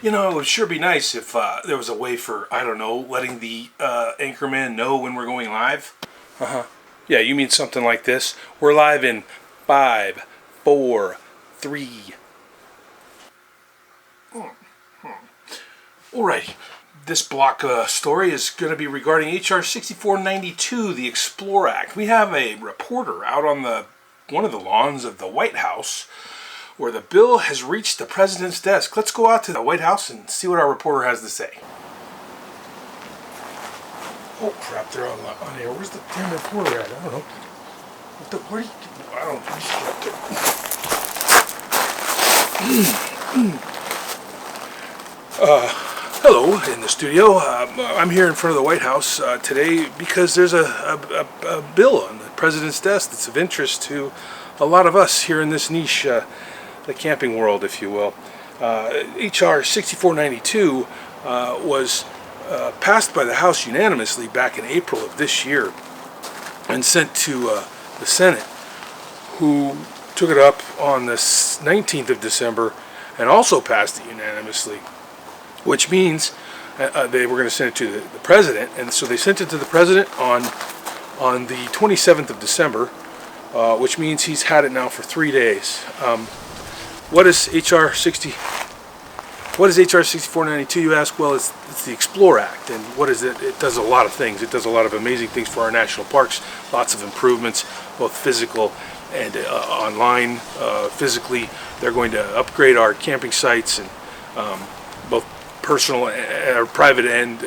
You know, it would sure be nice if there was a way for, I don't know, letting the anchorman know when we're going live. Yeah, you mean something like this? We're live in 5, 4, 3. Alright, this block story is going to be regarding H.R. 6492, the Explore Act. We have a reporter out on one of the lawns of the White House where the bill has reached the president's desk. Let's go out to the White House and see what our reporter has to say. Oh crap, they're on here. Where's the damn reporter at? I don't know. Where do you... I don't know. Hello, in the studio. I'm here in front of the White House today because there's a bill on the president's desk that's of interest to a lot of us here in this niche, the camping world, if you will. H.R. 6492 was passed by the House unanimously back in April of this year and sent to the Senate, who took it up on the 19th of December and also passed it unanimously, which means they were going to send it to the president, and so they sent it to the president on the 27th of December, which means he's had it now for 3 days. What is H.R. 6492, you ask? Well, it's the Explore Act, and what is it? It does a lot of things. It does a lot of amazing things for our national parks, lots of improvements, both physical and online. Physically, they're going to upgrade our camping sites, and both personal, private and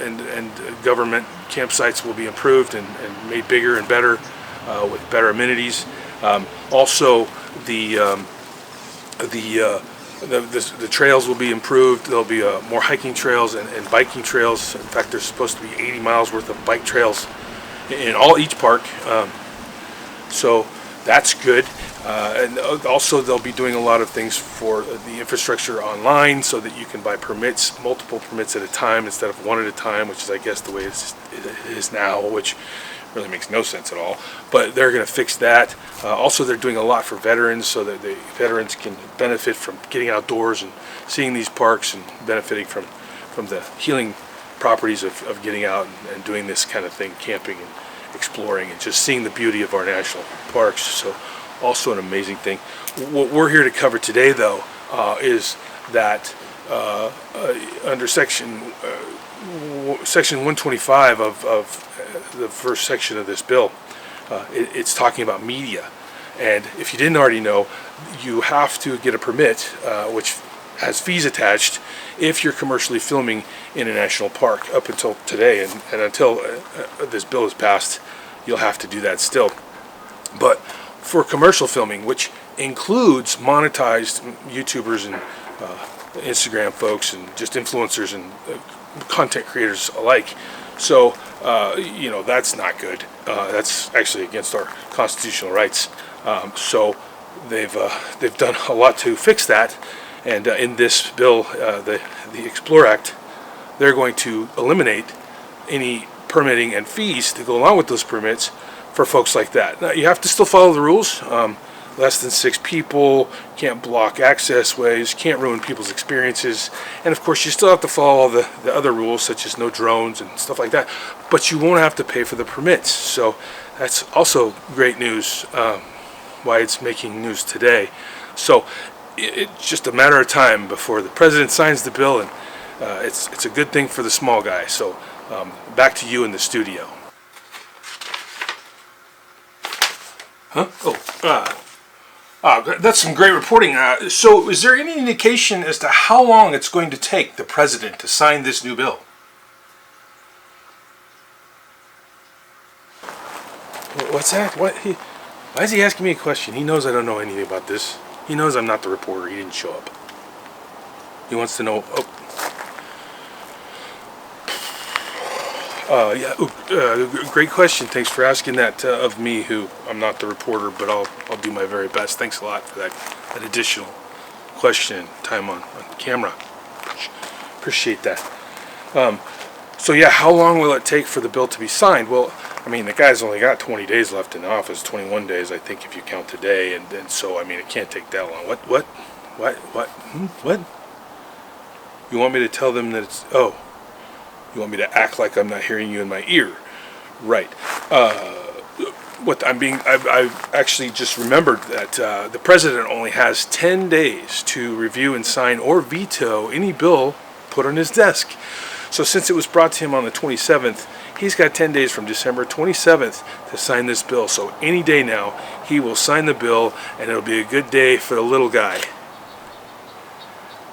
government campsites will be improved and made bigger and better with better amenities. Also, the trails will be improved. There'll be more hiking trails and biking trails. In fact, there's supposed to be 80 miles worth of bike trails in each park. So that's good. And also they'll be doing a lot of things for the infrastructure online so that you can buy permits, multiple permits at a time instead of one at a time, which is, I guess, the way it is now, which really makes no sense at all. But they're going to fix that. Also, they're doing a lot for veterans so that the veterans can benefit from getting outdoors and seeing these parks and benefiting from the healing properties of getting out and doing this kind of thing, camping and exploring and just seeing the beauty of our national parks. So also an amazing thing. What we're here to cover today, though, is that under section 125 of the first section of this bill, it's talking about media. And if you didn't already know, you have to get a permit, which has fees attached, if you're commercially filming in a national park up until today. And until this bill is passed, you'll have to do that still. But for commercial filming, which includes monetized YouTubers and Instagram folks and just influencers and content creators alike. So, that's not good. That's actually against our constitutional rights. So they've done a lot to fix that. And in this bill, the Explore Act, they're going to eliminate any permitting and fees to go along with those permits for folks like that. Now, you have to still follow the rules. Less than 6 people, can't block access ways, can't ruin people's experiences, and of course you still have to follow all the other rules, such as no drones and stuff like that, but you won't have to pay for the permits. So that's also great news, why it's making news today. So it's just a matter of time before the president signs the bill, and it's a good thing for the small guy. So back to you in the studio. Huh? That's some great reporting. So is there any indication as to how long it's going to take the president to sign this new bill? What's that? Why is he asking me a question? He knows I don't know anything about this. He knows I'm not the reporter. He didn't show up. He wants to know... great question. Thanks for asking that of me, who I'm not the reporter, but I'll do my very best. Thanks a lot for that additional question and time on camera. Appreciate that. So yeah, how long will it take for the bill to be signed? Well, I mean, the guy's only got 20 days left in office, 21 days, I think, if you count today, and so, I mean, it can't take that long. What? You want me to tell them that it's, oh, you want me to act like I'm not hearing you in my ear? Right. I've actually just remembered that the president only has 10 days to review and sign or veto any bill put on his desk. So since it was brought to him on the 27th, he's got 10 days from December 27th to sign this bill. So any day now, he will sign the bill, and it'll be a good day for the little guy.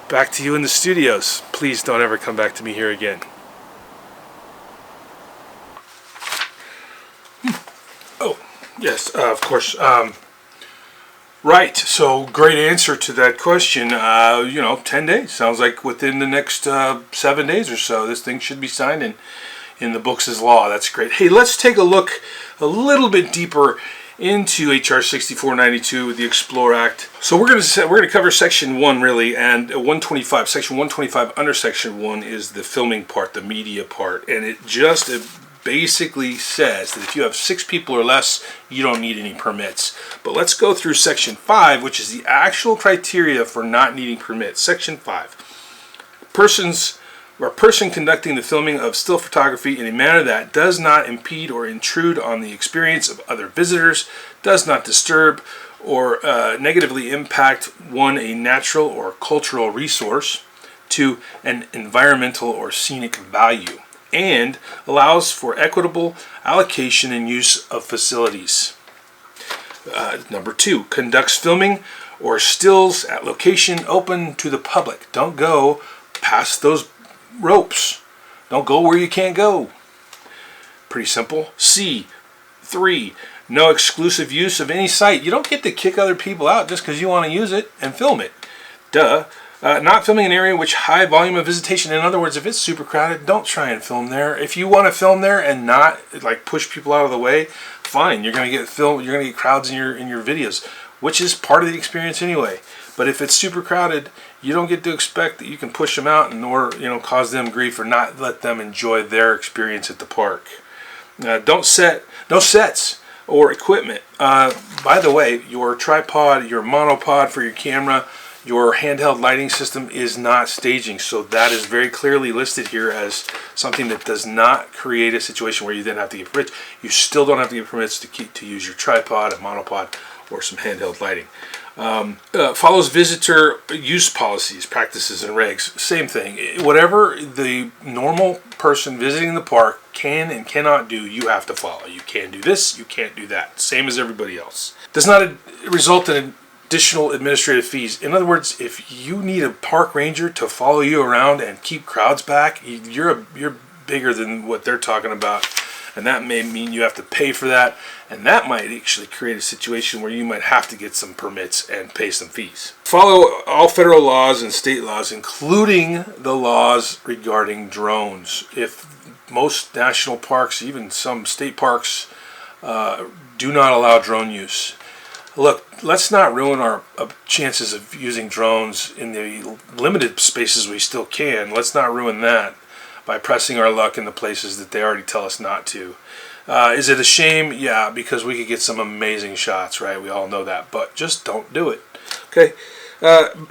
Back to you in the studios. Please don't ever come back to me here again. Oh, yes, of course. Right, so great answer to that question. 10 days. Sounds like within the next 7 days or so, this thing should be signed in the books as law. That's great. Hey, let's take a look a little bit deeper into H.R. 6492, the Explore Act. So we're going to cover Section 1 really, and 125. Section 125 under Section 1 is the filming part, the media part, and it just basically says that if you have 6 people or less, you don't need any permits. But let's go through Section 5, which is the actual criteria for not needing permits. Section 5. A person conducting the filming of still photography in a manner that does not impede or intrude on the experience of other visitors, does not disturb or negatively impact 1, a natural or cultural resource, 2, an environmental or scenic value, and allows for equitable allocation and use of facilities. Number 2, conducts filming or stills at location open to the public. Don't go past those ropes. Don't go where you can't go. Pretty simple. C, 3, no exclusive use of any site. You don't get to kick other people out just because you want to use it and film it. Duh. Not filming an area which high volume of visitation. In other words, if it's super crowded, don't try and film there. If you want to film there and not like push people out of the way, fine. You're going to get film. You're going to get crowds in your videos, which is part of the experience anyway. But if it's super crowded, you don't get to expect that you can push them out and or cause them grief or not let them enjoy their experience at the park. No sets or equipment. By the way, your tripod, your monopod for your camera, your handheld lighting system is not staging, so that is very clearly listed here as something that does not create a situation where you then have to get permits. You still don't have to get permits to use your tripod, a monopod, or some handheld lighting. Follows visitor use policies, practices, and regs. Same thing. Whatever the normal person visiting the park can and cannot do, you have to follow. You can do this, you can't do that. Same as everybody else. Does not result in additional administrative fees. In other words, if you need a park ranger to follow you around and keep crowds back, you're bigger than what they're talking about, and that may mean you have to pay for that, and that might actually create a situation where you might have to get some permits and pay some fees. Follow all federal laws and state laws, including the laws regarding drones. If most national parks, even some state parks, do not allow drone use. Look, let's not ruin our chances of using drones in the limited spaces we still can. Let's not ruin that by pressing our luck in the places that they already tell us not to. Is it a shame? Yeah, because we could get some amazing shots, right? We all know that, but just don't do it. Okay?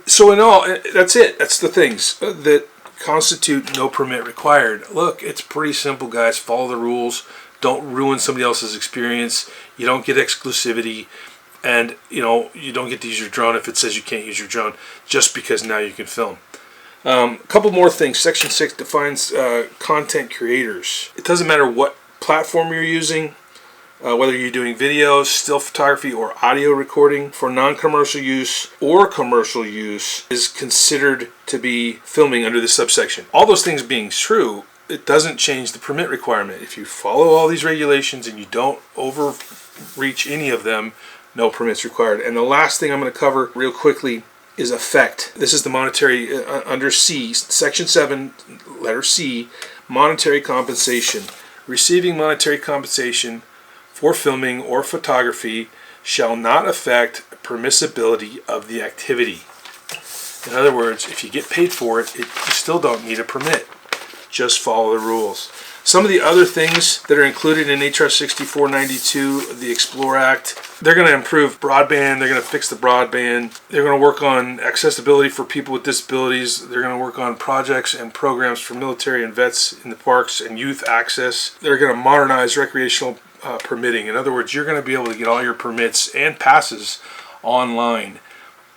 So in all, that's it. That's the things that constitute no permit required. Look, it's pretty simple, guys. Follow the rules. Don't ruin somebody else's experience. You don't get exclusivity. And, you don't get to use your drone if it says you can't use your drone just because now you can film. A couple more things. Section 6 defines content creators. It doesn't matter what platform you're using, whether you're doing videos, still photography, or audio recording for non-commercial use or commercial use is considered to be filming under this subsection. All those things being true, it doesn't change the permit requirement. If you follow all these regulations and you don't overreach any of them, no permits required. And the last thing I'm going to cover real quickly is effect. This is the monetary, under C, Section 7, letter C, monetary compensation. Receiving monetary compensation for filming or photography shall not affect permissibility of the activity. In other words, if you get paid for it, you still don't need a permit. Just follow the rules. Some of the other things that are included in HR 6492, the Explore Act, they're going to improve broadband, they're going to fix the broadband, they're going to work on accessibility for people with disabilities, they're going to work on projects and programs for military and vets in the parks and youth access. They're going to modernize recreational permitting. In other words, you're going to be able to get all your permits and passes online.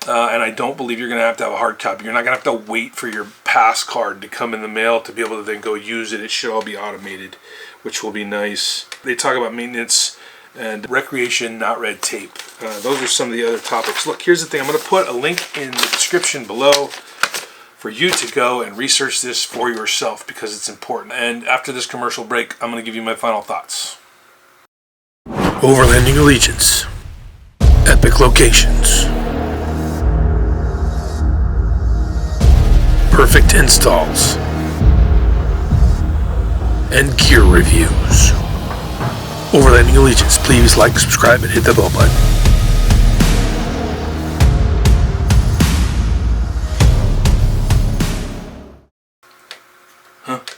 And I don't believe you're going to have a hard copy. You're not going to have to wait for your pass card to come in the mail to be able to then go use it. It should all be automated, which will be nice. They talk about maintenance and recreation, not red tape. Those are some of the other topics. Look, here's the thing. I'm going to put a link in the description below for you to go and research this for yourself because it's important. And after this commercial break, I'm going to give you my final thoughts. Overlanding Allegiance. Epic locations. Perfect installs and gear reviews. Overlanding Allegiance, please like, subscribe, and hit the bell button.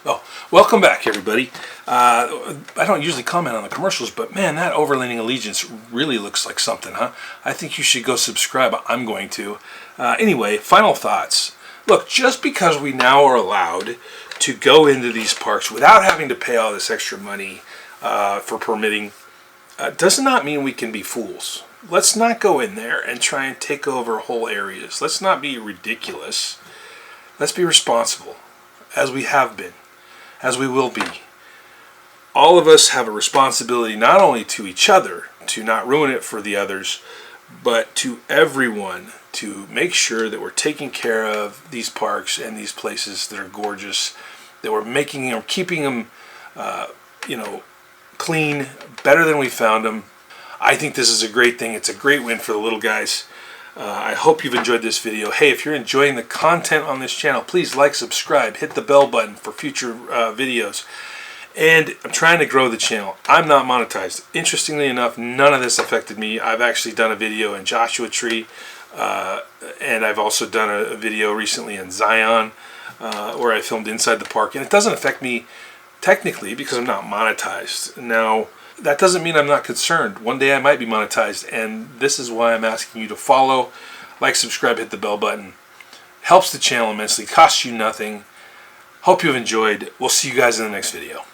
Oh, welcome back, everybody. I don't usually comment on the commercials, but man, that Overlanding Allegiance really looks like something, huh? I think you should go subscribe. I'm going to. Anyway, final thoughts. Look, just because we now are allowed to go into these parks without having to pay all this extra money for permitting does not mean we can be fools. Let's not go in there and try and take over whole areas. Let's not be ridiculous. Let's be responsible, as we have been, as we will be. All of us have a responsibility not only to each other to not ruin it for the others, but to everyone to make sure that we're taking care of these parks and these places that are gorgeous, that we're making them, keeping them, clean, better than we found them. I think this is a great thing. It's a great win for the little guys. I hope you've enjoyed this video. Hey, if you're enjoying the content on this channel, please like, subscribe, hit the bell button for future videos. And I'm trying to grow the channel. I'm not monetized. Interestingly enough, none of this affected me. I've actually done a video in Joshua Tree, and I've also done a video recently in Zion, where I filmed inside the park. And it doesn't affect me technically because I'm not monetized. Now, that doesn't mean I'm not concerned. One day I might be monetized, and this is why I'm asking you to follow, like, subscribe, hit the bell button. Helps the channel immensely, costs you nothing. Hope you've enjoyed. We'll see you guys in the next video.